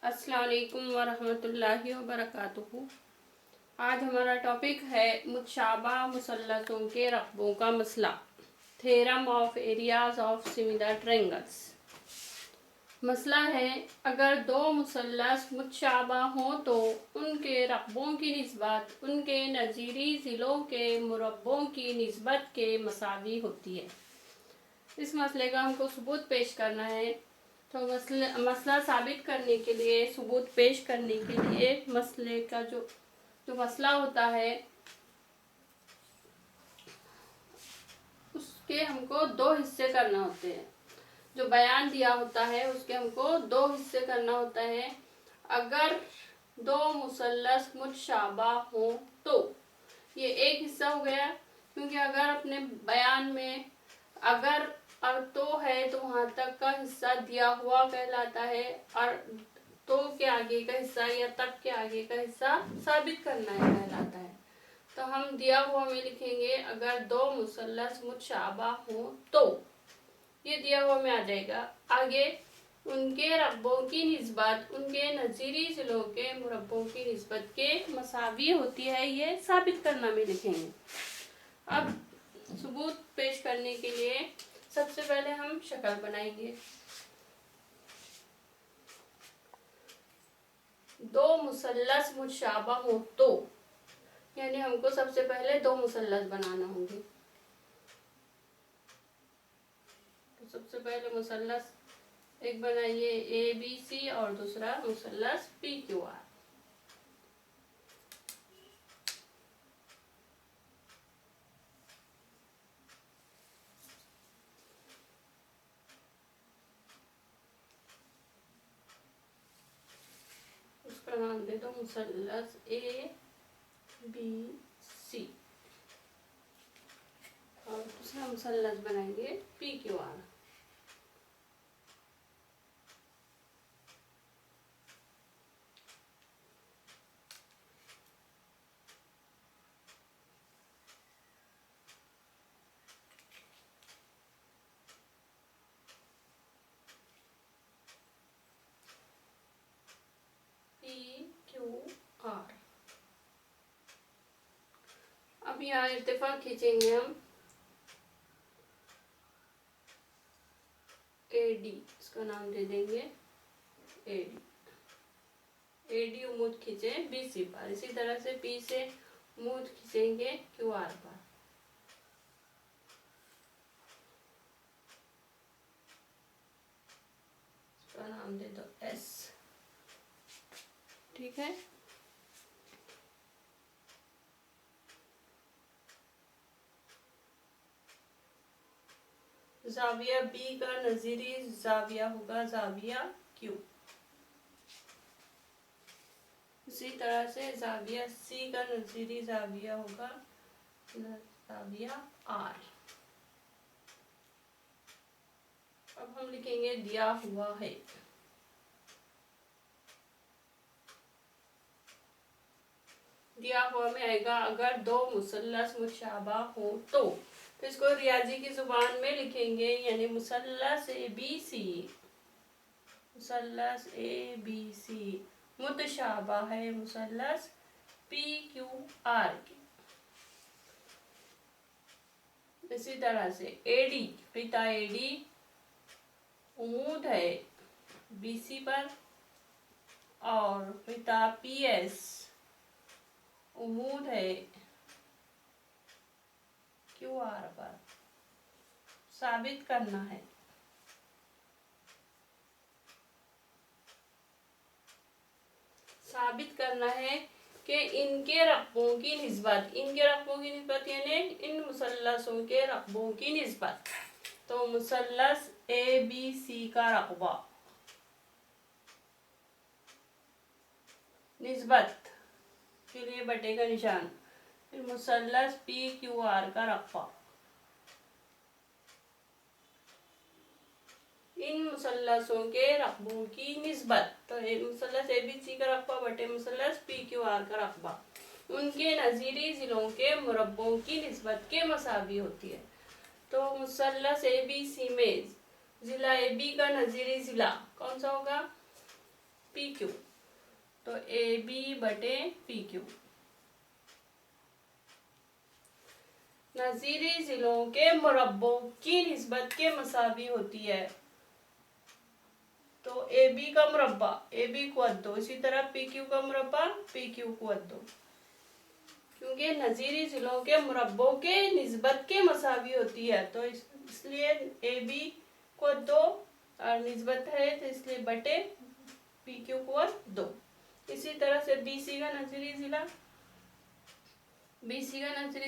अस्सलाम वालेकुम वरहमतुल्लाहि वबरकातुहू। आज हमारा टॉपिक है मुतशाबा मुसल्लसों के रकबों का मसला, theorem of areas of similar triangles. मसला है, अगर दो मुसल्लस मुतशाबा हों तो उनके रकबों की निस्बत उनके नज़ीरी ज़िलों के मुरब्बों की निस्बत के मसावी होती है। इस मसले का हमको सबूत पेश करना है। तो मसला साबित करने के लिए, सबूत पेश करने के लिए मसले का जो मसला होता है उसके हमको दो हिस्से करना होते हैं। जो बयान दिया होता है उसके हमको दो हिस्से करना होता है। अगर दो मुसल्लस मुतशाबा हो तो ये एक हिस्सा हो गया, क्योंकि अगर अपने बयान में अगर तो है तो वहाँ तक का हिस्सा दिया हुआ कहलाता है, और तो के आगे का हिस्सा या तक के आगे का हिस्सा साबित करना है कहलाता है। तो हम दिया हुआ में लिखेंगे, अगर दो मुसल्लस मुतशाबा हो तो ये दिया हुआ में आ जाएगा। आगे उनके रकबों की निस्बत उनके नज़ीरी ज़िलों के मुरब्बों की निस्बत के मसावी होती है, ये साबित करना में लिखेंगे। अब सबूत पेश करने के लिए सबसे पहले हम शक्ल बनाएंगे। दो मुसल्लस मुतशाबा हो तो, यानी हमको सबसे पहले दो मुसल्लस बनाना होंगे। तो सबसे पहले मुसल्लस एक बनाइए ABC और दूसरा मुसल्लस PQR। उसका नाम दे दो मुसल्लस ABC और दूसरा मुसल्लस बनाएंगे PQR। PQR। अब यहाँ इत्तेफाक खींचेंगे हम AD, इसका नाम दे देंगे AD। AD उम्मीद खींचे BC पर, इसी तरह से P से उम्मीद खींचेंगे QR पर। इसका नाम दे दो S। ठीक है। जाविया B का नज़ीरी जाविया होगा जाविया Q। इसी तरह से जाविया C का नज़ीरी जाविया होगा जाविया R। अब हम लिखेंगे दिया हुआ है। दिया हुआ में आएगा, अगर दो मुसल्लस मुतशाबा हो तो इसको रियाजी की जुबान में लिखेंगे, यानी मुसल्लस ABC, मुसल्लस ABC मुतशाबा है मुसल्लस PQR की। इसी तरह से AD, पिता AD उम्मीद है BC पर, और पिता PS उम्मीद है QR पर। साबित करना है। साबित करना है कि इनके रकबों की निस्बत, यानी इन मुसल्लसों के रकबों की निस्बत। तो मुसल्लस ABC का रकबा निस्बत के लिए बटे का निशान, फिर मुसल्लस PQR का रकबा। इन मुसल्लसों के रकबों की निस्बत, तो मुसल्लस ABC का रकबा बटे मुसल्लस PQR का रकबा उनके नज़ीरी ज़िलों के मुरब्बों की निस्बत के मसावी होती है। तो मुसल्लस ABC में ज़िला AB का नज़ीरी ज़िला कौन सा होगा? पी क्यू, तो ए बी बटे पी क्यू। नज़ीरी जिलों के मुरब्बों की निस्बत के मसावी होती है, तो ए बी का मुरब्बा ए बी को अद दो, इसी तरह पी क्यू का मुरब्बा पी क्यू को अद दो, क्योंकि नज़ीरी जिलों के मुरब्बों के निस्बत के मसावी होती है, तो इसलिए ए बी को दो और निस्बत है तो इसलिए बटे पी क्यू को दो। इसी तरह से बी सी का नज़ीरी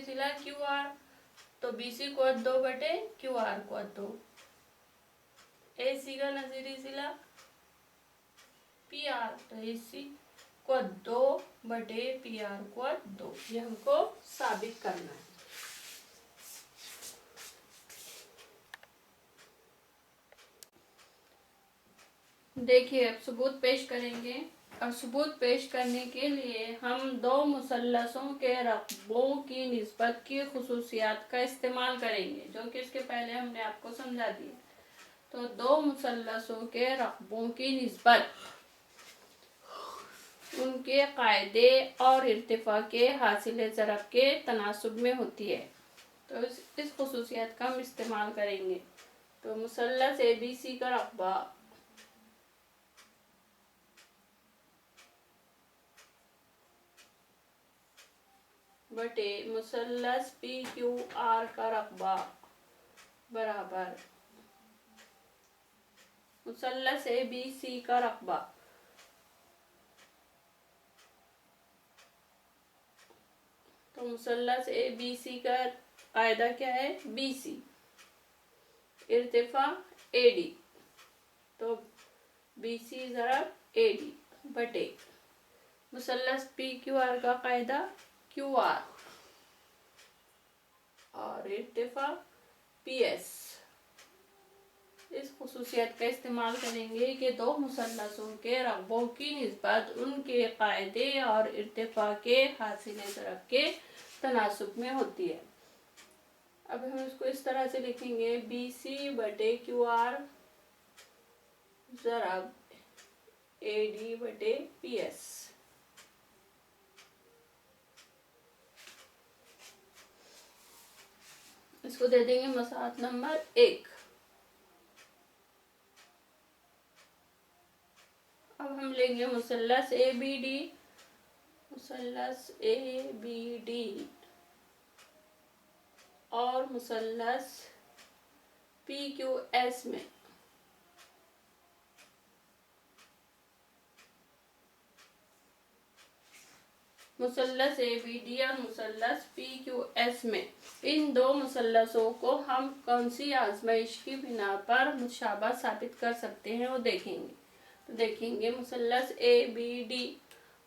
जिला क्यू आर, तो बी सी को दो बटे क्यू आर को दो। ए सी का नज़ीरी जिला पी आर, तो ए सी को दो बटे पी आर को दो। ये हमको साबित करना है। देखिए अब सबूत पेश करेंगे, और सबूत पेश करने के लिए हम दो मुसल्लसों के रकबों की निस्बत की खुसूसियात का इस्तेमाल करेंगे, जो कि इसके पहले हमने आपको समझा दिया। तो दो मुसल्लसों के रकबों की निस्बत उनके कायदे और इर्तिफा के हासिल ज़रब के तनासुब में होती है, तो इस खुसूसियत का हम इस्तेमाल करेंगे। तो मुसल्लस ए बी सी का रकबा बटे मुसल्लस पी क्यू आर का रकबा बराबर मुसल्लस ए बी सी का रकबा तो मुसल्लस ए बी सी का कायदा क्या है, बी सी, इर्तिफा ए डी, तो बी सी ज़रब ए डी बटे मुसल्लस पी क्यू आर का कायदा क्यू आर और इर्तिफा पी एस। इस खुसूसियत का इस्तेमाल करेंगे कि दो मुसल्लसों के रकबों की निस्बत उनके कायदे और इर्तिफा के हासिल ज़रब के तनासुब में होती है। अब हम इसको इस तरह से लिखेंगे, बी सी बटे क्यू आर ज़रब ए डी बटे पी एस। इसको दे देंगे मसात नंबर 1। अब हम लेंगे मुसल्लस ए बी डी, मुसल्लस ए बी डी और मुसल्लस पी क्यू एस में मुसल्लस ए बी डी और मुसल्लस पी क्यू एस में इन दो मुसल्लसों को हम कौन सी आजमाइश की बिना पर मुशाबा साबित कर सकते हैं वो देखेंगे। तो देखेंगे मुसल्लस ए बी डी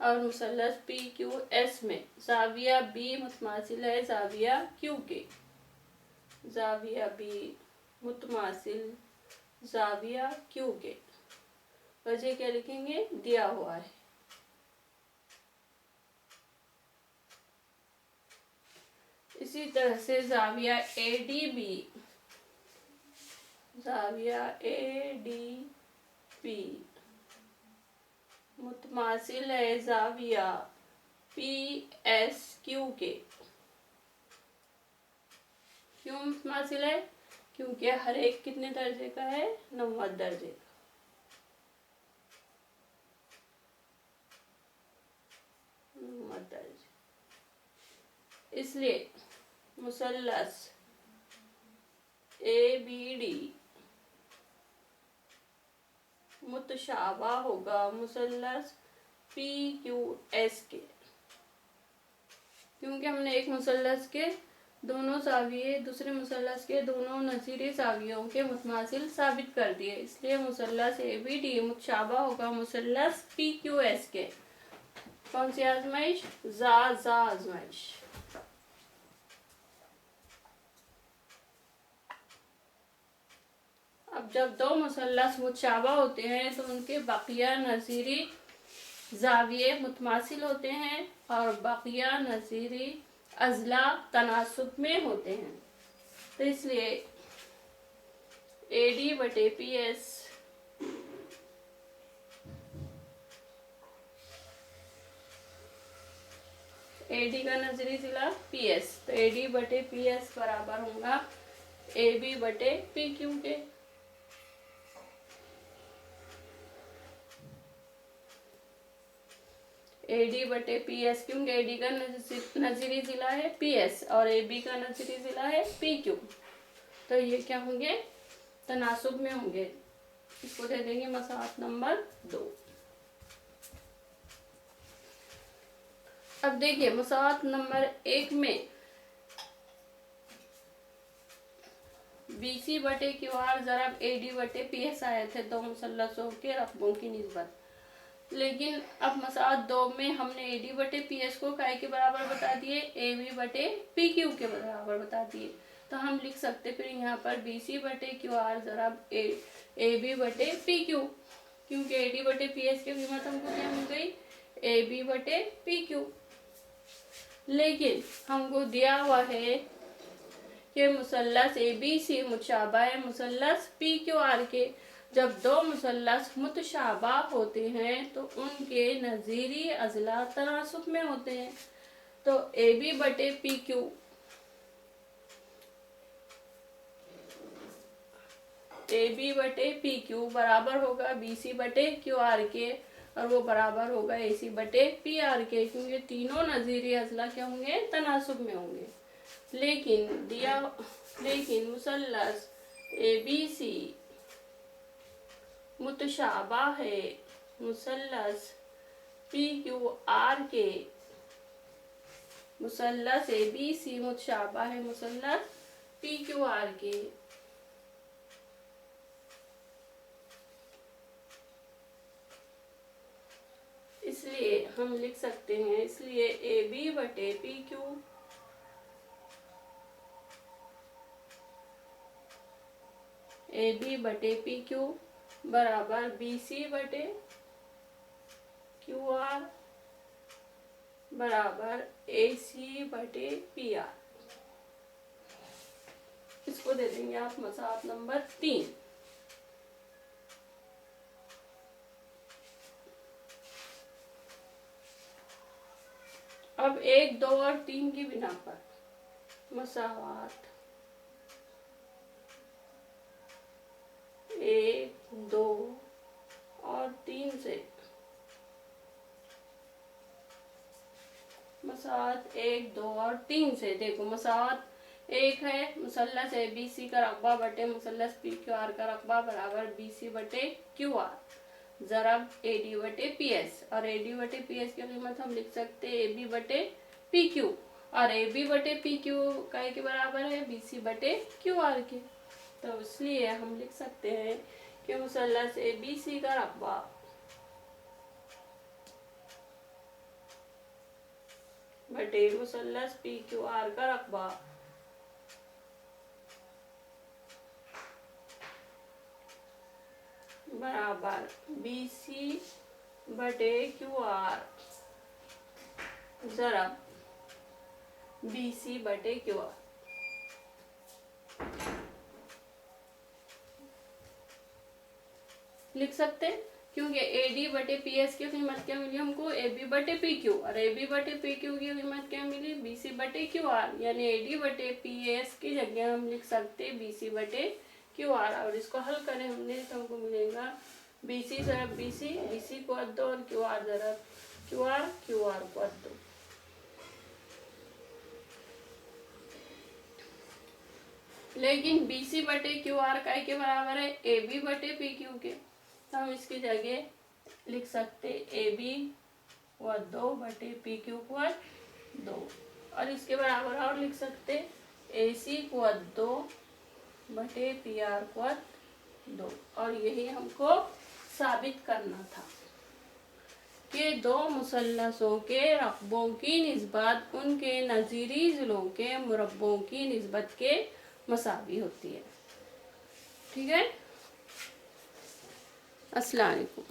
और मुसल्लस पी क्यू एस में ज़ाविया बी मुतमासिल है ज़ाविया क्यू के, ज़ाविया बी मुतमासिल ज़ाविया क्यू के। वजह क्या लिखेंगे, दिया हुआ है। इसी तरह से ज़ाविया ए डी बी, ज़ाविया ए डी बी मुतमासिल है ज़ाविया पी एस क्यू के। क्यों मुतमासिल है, क्योंकि हर एक कितने दर्जे का है, 90 दर्जे का। इसलिए मुसल्लस ए बी डी मुतशाबा होगा मुसल्लस पी क्यू एस के, क्योंकि हमने एक मुसल्लस के दोनों ज़ाविये दूसरे मुसल्लस के दोनों नज़ीरी ज़ावियों के मुतमासिल साबित कर दिए, इसलिए मुसल्लस ए बी डी मुतशाबा होगा मुसल्लस पी क्यू एस के। कौन सी आजमाइश, जा आजमाइश। अब जब दो मुसल्लस मुतशाबा होते हैं तो उनके बकिया नज़ीरी ज़ाविये मुतमासिल होते हैं और बकिया नज़ीरी अज़ला तनासुब में होते हैं। तो इसलिए ए डी बटे पी एस AD का नजरी जिला PS, तो AD बटे PS बराबर होगा AB बटे PQ के। AD बटे PS, क्योंकि AD का नजरी जिला है PS और AB का नजरी जिला है PQ, तो ये क्या होंगे, तनासुब में होंगे। इसको दे देंगे मसाहत नंबर 2। अब देखिए मसाहत नंबर 1 में BC बटे QR ज़रब AD बटे PS आए थे, दो मुसल्लसों के रकबों की निस्बत। लेकिन अब मसाहत 2 में हमने AD बटे PS को काय के बराबर बता दिए, AB बटे PQ के बराबर बता दिए, तो हम लिख सकते फिर यहाँ पर BC बटे QR ज़रब AB बटे PQ, क्योंकि AD बटे PS की कीमत हमको क्या मिल गई, AB बटे PQ। लेकिन हमको दिया हुआ है कि मुसल्लस ABC मुतशाबा है मुसल्लस PQR के। जब दो मुसल्लस मुतशाबा होते हैं तो उनके नज़ीरी अज़ला तनासुब में होते हैं। तो AB बटे PQ AB बटे PQ बराबर होगा BC बटे QR के, और वो बराबर होगा AC बटे PR के, क्योंकि तीनों नज़ीरी अज़ला क्या होंगे, तनासुब में होंगे। लेकिन मुसल्लस ABC मुतशाबा है मुसल्लस PQR के, मुसल्लस ABC मुतशाबा है मुसल्लस PQR के। इसलिए हम लिख सकते हैं, इसलिए AB बटे PQ AB बटे PQ बराबर BC बटे QR बराबर AC बटे PR। इसको दे देंगे आप मसाहत नंबर 3। अब 1, 2 और 3 की बिना पर मसाहत 1, 2 और 3 से, मसाहत 1, 2 और 3 से देखो, मसाहत 1 है मुसल्लस ABC का रकबा बटे मुसल्लस PQR का रकबा बराबर BC बटे QR ज़रब AD बटे PS, और AD बटे PS की कीमत हम लिख सकते हैं AB बटे PQ, और AB बटे PQ काय के बराबर है, BC बटे QR के। तो इसलिए हम लिख सकते हैं कि मुसल्लस ABC का रकबा बटे मुसल्लस PQR का रकबा बराबर BC बटे QR ज़रब BC बटे QR। लिख सकते हैं, क्योंकि AD बटे PS की कीमत क्या मिली हमको, AB बटे PQ, और AB बटे PQ की कीमत क्या मिली, BC बटे QR, यानी AD बटे PS की जगह हम लिख सकते BC बटे QR। और इसको हल करें हमने तो हमको मिलेगा BC ज़रब BC, BC को 2 और QR ज़रब QR, QR को 2। लेकिन BC बटे QR काय के बराबर है, AB बटे PQ के, तो हम इसकी जगह लिख सकते AB को 2 बटे PQ को 2, और इसके बराबर और लिख सकते AC को 2 बटे PR को 2। और यही हमको साबित करना था कि दो मुसल्लसों के रकबों की निस्बत उनके नज़ीरी ज़िलों के मुरब्बों की निस्बत के मसावी होती है। ठीक है, अस्सलाम वालेकुम।